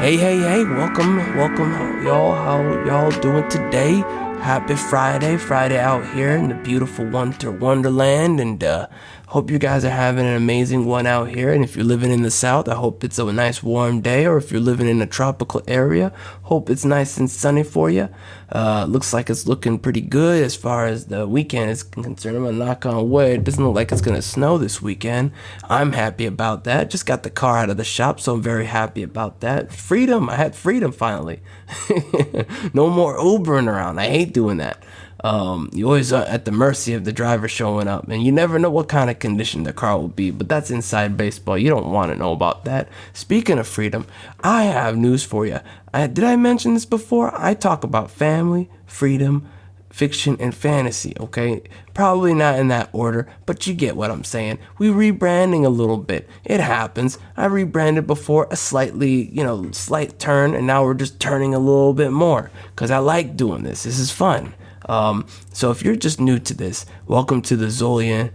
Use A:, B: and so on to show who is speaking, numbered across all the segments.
A: Hey, welcome, y'all. How y'all doing today? Happy Friday out here in the beautiful winter wonderland, and hope you guys are having an amazing one out here. And if you're living in the South, I hope it's a nice warm day, or if you're living in a tropical area, hope it's nice and sunny for you. Looks like it's looking pretty good as far as the weekend is concerned. I'm gonna knock on wood. It doesn't look like it's gonna snow this weekend. I'm happy about that. Just got the car out of the shop, so I'm very happy about that. Freedom. I had freedom finally. No more Ubering around. I hate doing that. You always are at the mercy of the driver showing up, and you never know what kind of condition the car will be, but that's inside baseball. You don't want to know about that. Speaking of freedom, I have news for you. Did I mention this before? I talk about family, freedom, fiction, and fantasy, okay? Probably not in that order, but you get what I'm saying. We rebranding a little bit. It happens. I rebranded before, a slight turn, and now we're just turning a little bit more, because I like doing this. This is fun. So if you're just new to this, welcome to the ZolYin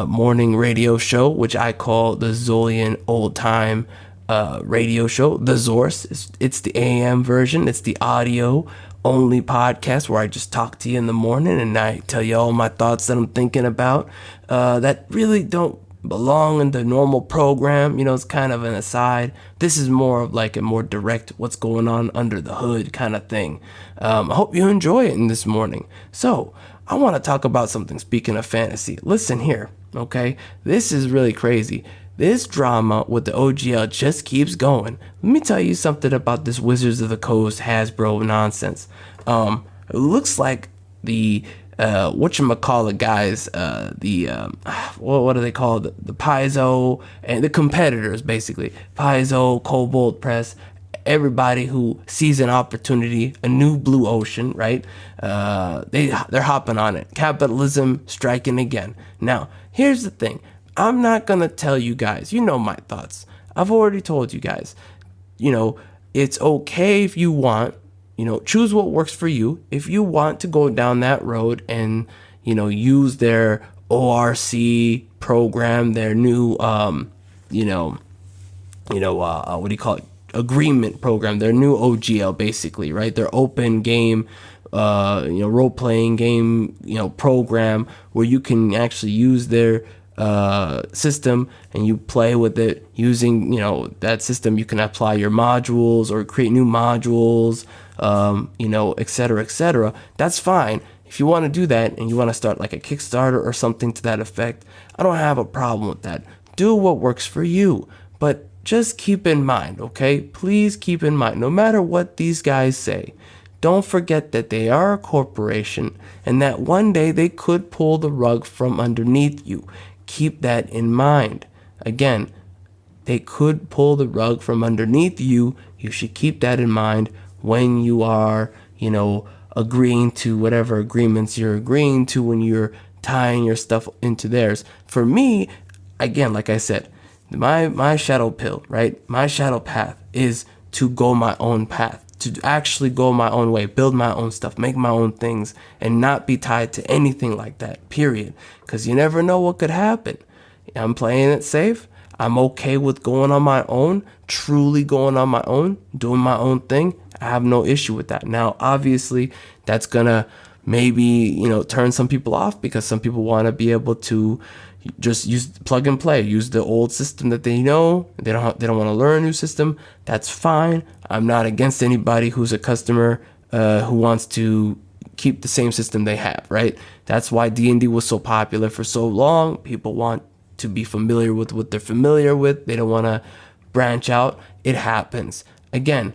A: morning radio show, which I call the ZolYin old time radio show, the ZORS. It's the AM version. It's the audio only podcast where I just talk to you in the morning and I tell you all my thoughts that I'm thinking about that really don't belong in the normal program. It's kind of an aside. This is more of like a more direct what's going on under the hood kind of thing. I hope you enjoy it in this morning. So I want to talk about something. Speaking of fantasy, listen here, okay? This is really crazy. This drama with the OGL just keeps going. Let me tell you something about this Wizards of the Coast Hasbro nonsense. It looks like the whatchamacallit guys, what do they call it? The Paizo and the competitors, basically. Paizo, Kobold Press, everybody who sees an opportunity, a new blue ocean, right? They're hopping on it. Capitalism striking again. Now, here's the thing. I'm not going to tell you guys, my thoughts. I've already told you guys, it's okay if you want, choose what works for you. If you want to go down that road and, use their ORC program, their new, what do you call it? Agreement program, their new OGL, basically, right? Their open game, role-playing game, program where you can actually use their system and you play with it using that system. You can apply your modules or create new modules, etc. That's fine. If you want to do that and you want to start like a Kickstarter or something to that effect, I don't have a problem with that. Do what works for you, but just keep in mind, okay? Please keep in mind, no matter what these guys say, don't forget that they are a corporation and that one day they could pull the rug from underneath you. Keep that in mind. Again, they could pull the rug from underneath you. You should keep that in mind when you are, agreeing to whatever agreements you're agreeing to when you're tying your stuff into theirs. For me, again, like I said, my shadow pill, right? My shadow path is to go my own path, to actually go my own way, build my own stuff, make my own things, and not be tied to anything like that, period. Because you never know what could happen. I'm playing it safe. I'm okay with going on my own, truly going on my own, doing my own thing. I have no issue with that. Now, obviously, that's going to maybe, turn some people off because some people want to be able to just use plug and play, use the old system that they know. They don't want to learn a new system. That's fine. I'm not against anybody who's a customer who wants to keep the same system they have, right? That's why D&D was so popular for so long. People want to be familiar with what they're familiar with. They don't want to branch out. It happens. Again,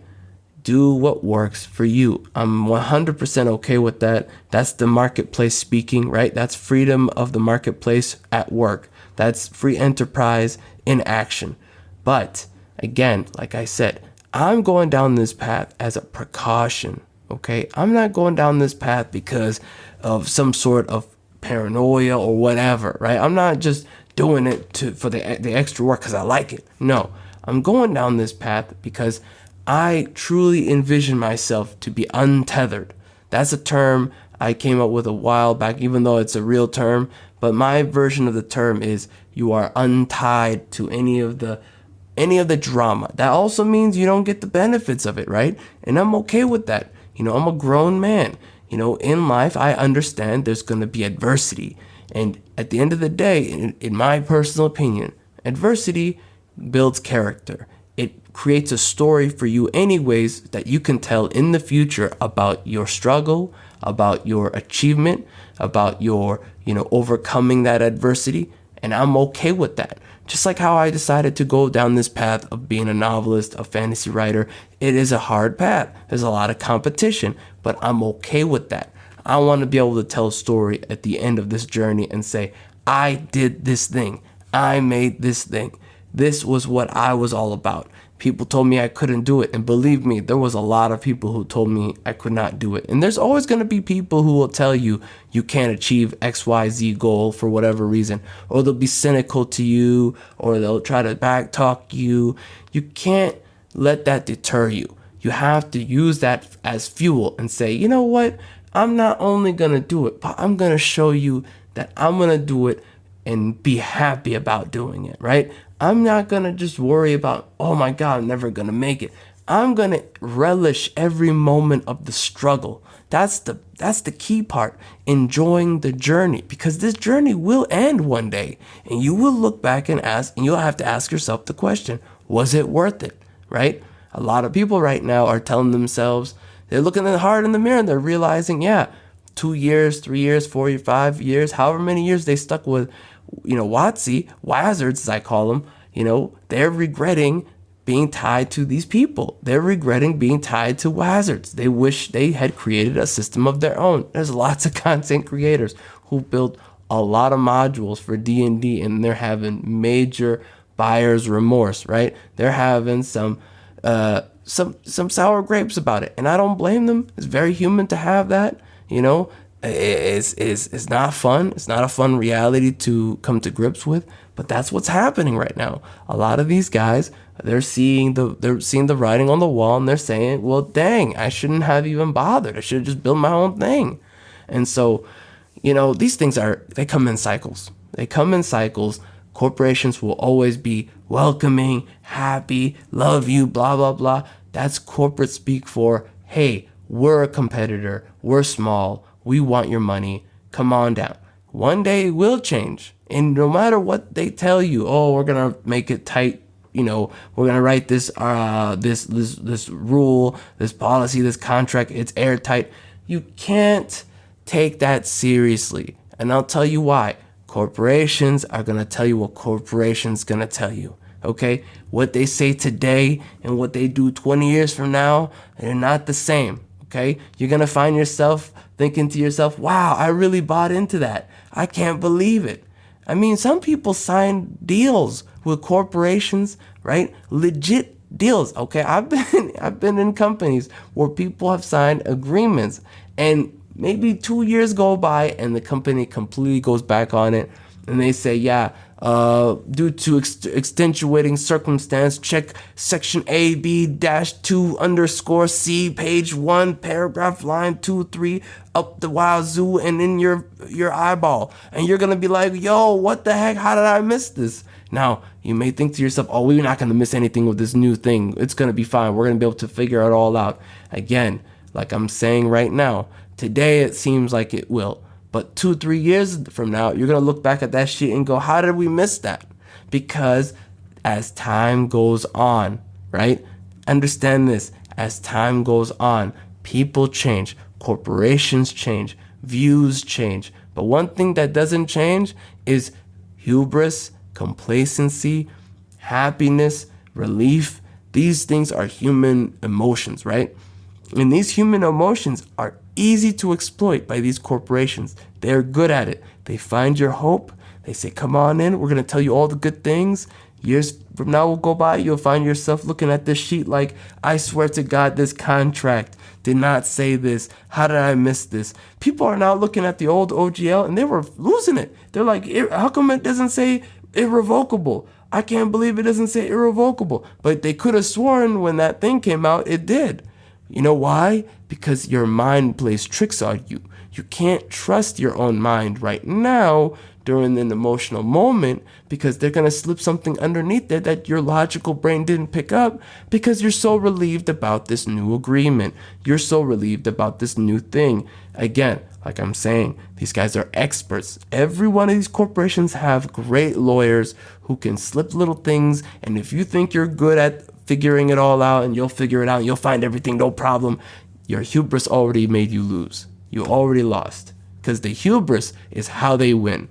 A: do what works for you. I'm 100% okay with that. That's the marketplace speaking, right? That's freedom of the marketplace at work. That's free enterprise in action. But again, like I said, I'm going down this path as a precaution, okay? I'm not going down this path because of some sort of paranoia or whatever, right? I'm not just doing it for the extra work because I like it. No, I'm going down this path because I truly envision myself to be untethered. That's a term I came up with a while back, even though it's a real term. But my version of the term is you are untied to any of the any of the drama. That also means you don't get the benefits of it, right? And I'm okay with that. I'm a grown man. In life, I understand there's going to be adversity. And at the end of the day, in my personal opinion, adversity builds character. It creates a story for you anyways that you can tell in the future about your struggle, about your achievement, about your, overcoming that adversity. And I'm okay with that. Just like how I decided to go down this path of being a novelist, a fantasy writer. It is a hard path. There's a lot of competition, but I'm okay with that. I want to be able to tell a story at the end of this journey and say, I did this thing. I made this thing. This was what I was all about. People told me I couldn't do it. And believe me, there was a lot of people who told me I could not do it. And there's always going to be people who will tell you you can't achieve XYZ goal for whatever reason. Or they'll be cynical to you, or they'll try to backtalk you. You can't let that deter you. You have to use that as fuel and say, you know what? I'm not only going to do it, but I'm going to show you that I'm going to do it and be happy about doing it, right? I'm not going to just worry about, oh my God, I'm never going to make it. I'm going to relish every moment of the struggle. That's the key part, enjoying the journey, because this journey will end one day and you will look back and you'll have to ask yourself the question, was it worth it, right? A lot of people right now are telling themselves, they're looking hard in the mirror and they're realizing, 2 years, 3 years, 4 years, 5 years, however many years they stuck with, wazards as I call them, they're regretting being tied to these people. They're regretting being tied to wazards. They wish they had created a system of their own. There's lots of content creators who built a lot of modules for D&D and they're having major buyer's remorse, right? They're having some sour grapes about it. And I don't blame them. It's very human to have that, It's not fun. It's not a fun reality to come to grips with, but that's what's happening right now. A lot of these guys, they're seeing the writing on the wall and they're saying, well, dang, I shouldn't have even bothered. I should have just built my own thing. And so, these things they come in cycles. They come in cycles. Corporations will always be welcoming, happy, love you, blah, blah, blah. That's corporate speak for, hey, we're a competitor. We're small. We want your money. Come on down. One day it will change. And no matter what they tell you, oh, we're going to make it tight. We're going to write this rule, this policy, this contract. It's airtight. You can't take that seriously. And I'll tell you why. Corporations are going to tell you what corporations going to tell you. Okay? What they say today and what they do 20 years from now, they're not the same. Okay? You're going to find yourself thinking to yourself, wow, I really bought into that. I can't believe it. I mean, some people sign deals with corporations, right? Legit deals. Okay? I've been in companies where people have signed agreements and maybe 2 years go by and the company completely goes back on it and they say, due to extenuating circumstance, check section AB-2_C, page 1, paragraph, line 2, 3, up the wazoo and in your eyeball. And you're going to be like, yo, what the heck? How did I miss this? Now, you may think to yourself, oh, we're not going to miss anything with this new thing. It's going to be fine. We're going to be able to figure it all out. Again, like I'm saying right now, today it seems like it will. But 2-3 years from now, you're going to look back at that shit and go, how did we miss that? Because as time goes on, right? Understand this. As time goes on, people change. Corporations change. Views change. But one thing that doesn't change is hubris, complacency, happiness, relief. These things are human emotions, right? And these human emotions are easy to exploit by these corporations. They're good at it. They find your hope. They say, come on in. We're going to tell you all the good things. Years from now will go by. You'll find yourself looking at this sheet like, I swear to God, this contract did not say this. How did I miss this? People are now looking at the old OGL and they were losing it. They're like, how come it doesn't say irrevocable? I can't believe it doesn't say irrevocable. But they could have sworn when that thing came out, it did. You know why? Because your mind plays tricks on you. You can't trust your own mind right now during an emotional moment, because they're going to slip something underneath there that your logical brain didn't pick up, because you're so relieved about this new agreement. You're so relieved about this new thing. Again, like I'm saying, these guys are experts. Every one of these corporations have great lawyers who can slip little things. And if you think you're good at figuring it all out and you'll figure it out and you'll find everything, no problem, your hubris already made you lose. You already lost, because the hubris is how they win.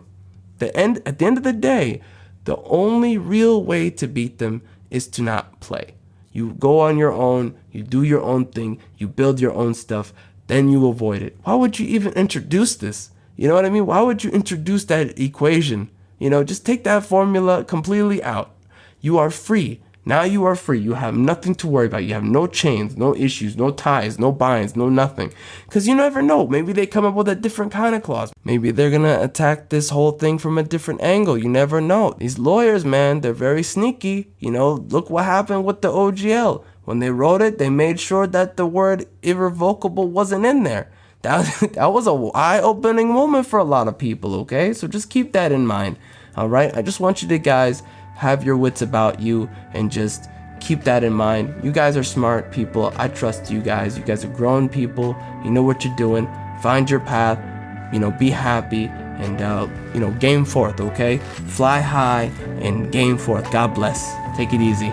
A: At the end of the day, the only real way to beat them is to not play. You go on your own, you do your own thing, you build your own stuff, then you avoid it. Why would you even introduce this? You know what I mean? Why would you introduce that equation? Just take that formula completely out. You are free. Now you are free. You have nothing to worry about. You have no chains, no issues, no ties, no binds, no nothing. Because you never know. Maybe they come up with a different kind of clause. Maybe they're going to attack this whole thing from a different angle. You never know. These lawyers, man, they're very sneaky. Look what happened with the OGL. When they wrote it, they made sure that the word irrevocable wasn't in there. That was a eye-opening moment for a lot of people, okay? So just keep that in mind, all right? I just want you to guys have your wits about you and just keep that in mind. You guys are smart people. I trust you guys. You guys are grown people. You know what you're doing. Find your path. Be happy and, game forth, okay? Fly high and game forth. God bless. Take it easy.